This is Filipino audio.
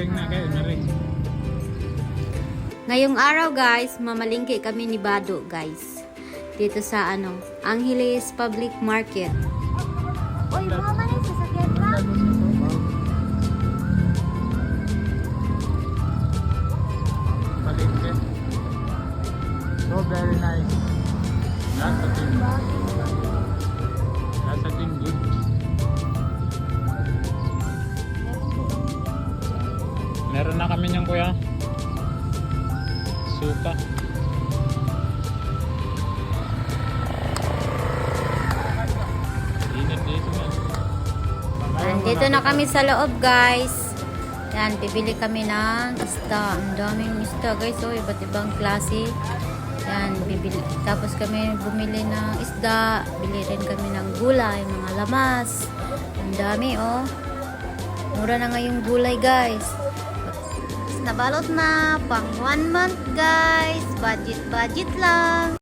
Naring na kayo, naring. Ngayong araw guys, mamalingki kami ni Bado guys. Dito sa Angeles Public Market. Uy, mama na yung sasakyan ka? Palengke. So very nice. Lots of things. Lots of things good. Meron na kami niyang kuya. Suka. Init dito man. Dito na kami sa loob guys. Yan, bibili kami ng isda. Ang daming isda guys. Oh, iba't ibang klase. Yan, bibili. Tapos kami bumili ng isda. Bili rin kami ng gulay, mga lamas. Ang dami oh. Mura na ngayong gulay guys. Nabalot na pang 1 month guys. Budget lang.